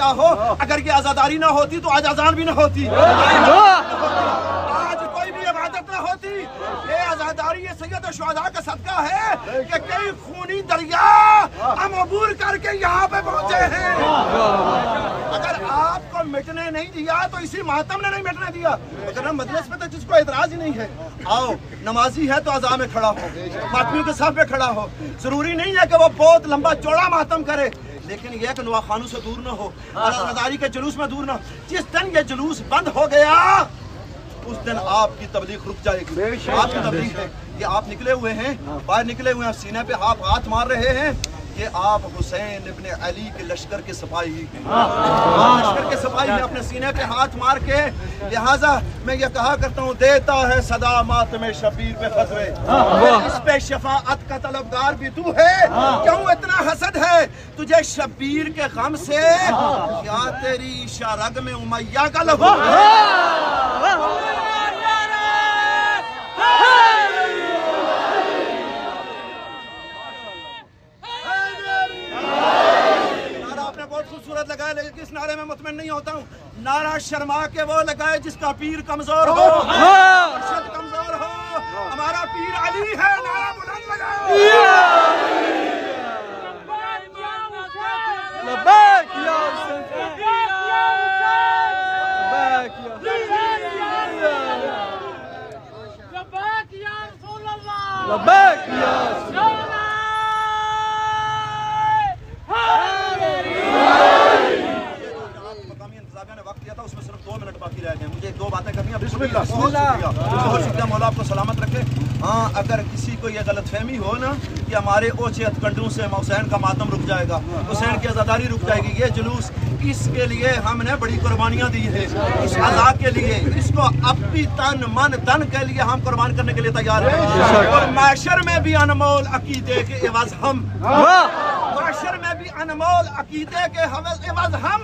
کیا ہو، اگر یہ عزاداری نہ ہوتی تو آج اذان بھی نہ ہوتی، آج کوئی بھی عبادت نہ ہوتی. یہ عزاداری یہ سید الشہداء کا صدقہ ہے کہ کئی خونی دریا ہم عبور کر کے یہاں پہ پہنچے ہیں. اگر آپ کو مٹنے نہیں دیا تو اسی ماتم نے نہیں مٹنے دیا. اگر ہم مجلس میں تو جس کو اعتراض ہی نہیں ہے، آؤ نمازی ہے تو اذان میں کھڑا ہو، ماتمیوں کے صف پہ کھڑا ہو. ضروری نہیں ہے کہ وہ بہت لمبا چوڑا ماتم کرے، لیکن یہ کہ نواخانوں سے دور نہ ہو، عزاداری کے جلوس میں دور نہ ہو. جس دن یہ جلوس بند ہو گیا اس دن آپ کی تبلیغ رک جائے گی. آپ کی تبلیغ ہے یہ آپ نکلے ہوئے ہیں، باہر نکلے ہوئے ہیں، سینے پہ آپ ہاتھ مار رہے ہیں. یہ آپ حسین ابن علی کے لشکر کے سپاہی ہیں، لشکر کے سپاہی ہیں، اپنے سینے پہ ہاتھ مار کے. لہٰذا میں یہ کہا کرتا ہوں، دیتا ہے صدا ماتم شبیر پہ خطرے، اس پہ شفاعت کا طلبگار بھی تو ہے. کیوں اتنا حسد ہے تجھے شبیر کے غم سے؟ کیا تیری شارگ میں امیہ کا لہو ہے؟ خوبصورت لگائے لیکن کس نعرے میں مطمئن نہیں ہوتا ہوں. نعرہ شرما کے وہ لگائے جس کا پیر کمزور ہو، مرشد کمزور ہو. ہمارا پیر علی ہے، نعرہ بلند لگائے. لبیک یا حسین، لبیک یا رسول اللہ، لبیک یا اس میں صرف 2 منٹ باقی رہ گئے. مجھے 2 باتیں کرنی ہیں. بسم اللہ. بہت شکریہ، مولا آپ کو سلامت رکھے. ہاں اگر کسی کو یہ غلط فہمی ہو نا کہ ہمارے اوچے ہتھکنڈوں سے حسین کا ماتم رک جائے گا، حسین کی عزاداری رک جائے گی، یہ جلوس اس کے لیے ہم نے بڑی قربانیاں دی ہیں. اس عزا کے لیے اس کو اپنی تن من دن کے لیے ہم قربان کرنے کے لیے تیار ہیں. اور معاشر میں بھی انمول عقیدے کے عوض ہم، معاشر میں بھی انمول عقیدے کے عوض ہم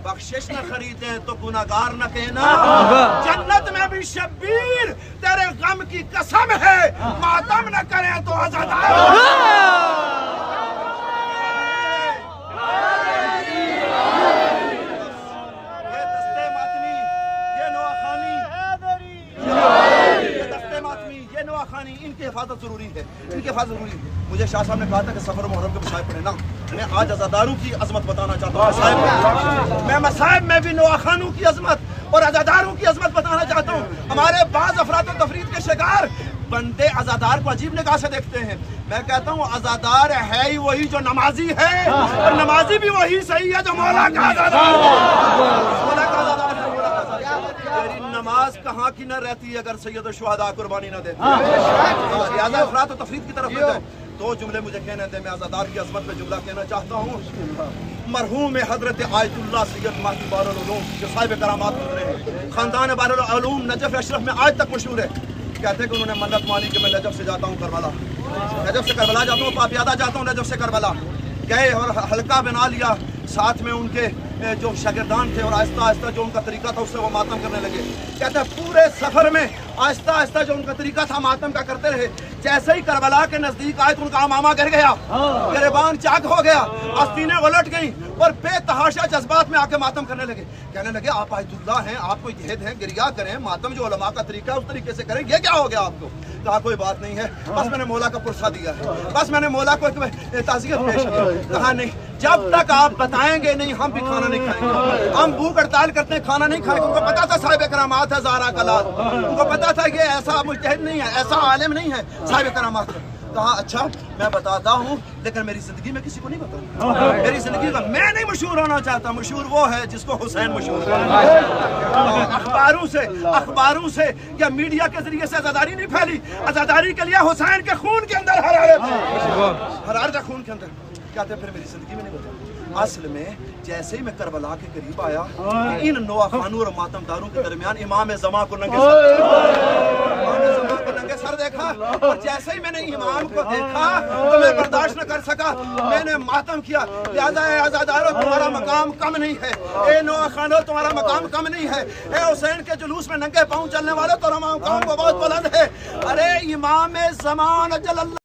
بخشش نہ خریدے تو گناہگار نہ کہنا. جنت میں بھی شبیر تیرے غم کی قسم ہے، ماتم نہ کرے تو عزادار. یہ دستے ماتمی، یہ نواخانی، یہ دستے ماتمی، یہ نواخانی، ان کی حفاظت ضروری ہے، ان کی حفاظت ضروری ہے. مجھے شاہ صاحب نے کہا تھا کہ سفر محرم کے مصائب پڑھے نا. میں آج عزاداروں کی عظمت بتانا چاہتا ہوں. میں مصائب میں بھی نواخانوں کی عظمت اور عزاداروں کی عظمت بتانا چاہتا ہوں. ہمارے بعض افراد و تفرید کے شکار بندے عزادار کو عجیب نگاہ سے دیکھتے ہیں. میں کہتا ہوں عزادار ہے ہی وہی جو نمازی ہے، اور نمازی بھی وہی صحیح ہے جو مولا کا عزادار ہے. مولا کا عزادار ہے. تیری نماز کہاں کی نہ رہتی اگر سید الشہداء قربانی نہ دیتے. لہٰذا افراد و تفرید کی طرف نہ جائے. 2 جملے مجھے کہنے دیں. میں عزادار کی عظمت پہ جملہ کہنا چاہتا ہوں. مرحوم حضرت آیت اللہ سید مہدی بحرالعلوم جو صاحب کرامات گزرے ہیں، خاندان بحرالعلوم نجف اشرف میں آج تک مشہور ہے. کہتے ہیں کہ انہوں نے منت مانی کہ میں نجف سے جاتا ہوں کربلا، نجف سے کربلا جاتا ہوں، پاپیادہ جاتا ہوں نجف سے کربلا. گئے اور حلقہ بنا لیا، ساتھ میں ان کے جو شاگردان تھے، اور آہستہ آہستہ جو ان کا طریقہ تھا اس سے وہ ماتم کرنے لگے. کہتے ہیں پورے سفر میں آہستہ آہستہ جو ان کا طریقہ تھا ماتم کا کرتے رہے. جیسے ہی کربلا کے نزدیک آئے تو ان کا امامہ گر گیا، گریبان چاک ہو گیا، آستینیں الٹ گئیں، اور بے تحاشا جذبات میں آ کے ماتم کرنے لگے. کہنے لگے آپ آیت اللہ ہیں، آپ کو جہد ہیں، گریا کریں، ماتم جو علماء کا طریقہ ہے اس طریقے سے کریں. یہ کیا ہو گیا آپ کو؟ کہا کوئی بات نہیں ہے، بس میں نے مولا کا پرسہ دیا ہے، بس میں نے مولا کو ایک تعزیت پیش کی. کہا نہیں، جب تک آپ بتائیں گے نہیں ہم بھی کھانا نہیں کھائیں گے. ہم بھوک ہڑتال کرتے ہیں، کھانا نہیں کھائیں گے. ان کو پتا تھا صاحب کرامات ہے زارا کلال، ان کو پتا تھا یہ ایسا مجتہد نہیں ہے، ایسا عالم نہیں ہے، صاحب کرامات ہے. کہا اچھا میں بتاتا ہوں، لیکن میری زندگی میں کسی کو نہیں بتاؤں. میری زندگی کا میں نہیں مشہور ہونا چاہتا، مشہور وہ ہے جس کو حسین مشہور ہے. اخباروں سے یا میڈیا کے ذریعے سے عزاداری نہیں پھیلی. عزاداری کے لیے حسین کے خون کے اندر حرارت خون کے اندر. کہتے پھر میری زندگی میں نہیں بتاؤں. اصل میں جیسے ہی میں کربلا کے قریب آیا کہ ان نواخانوں اور ماتمداروں کے درمیان امام زمان کو ننگے سر دیکھا، اور جیسے ہی میں نے امام کو دیکھا تو میں برداشت نہ کر سکا، میں نے ماتم کیا. لہذا اے عزادارو تمہارا مقام کم نہیں ہے، اے نواخانو تمہارا مقام کم نہیں ہے، اے حسین کے جلوس میں ننگے پاؤں چلنے والے تمہارا مقام بہت بلند ہے. ارے امام زمان جل اللہ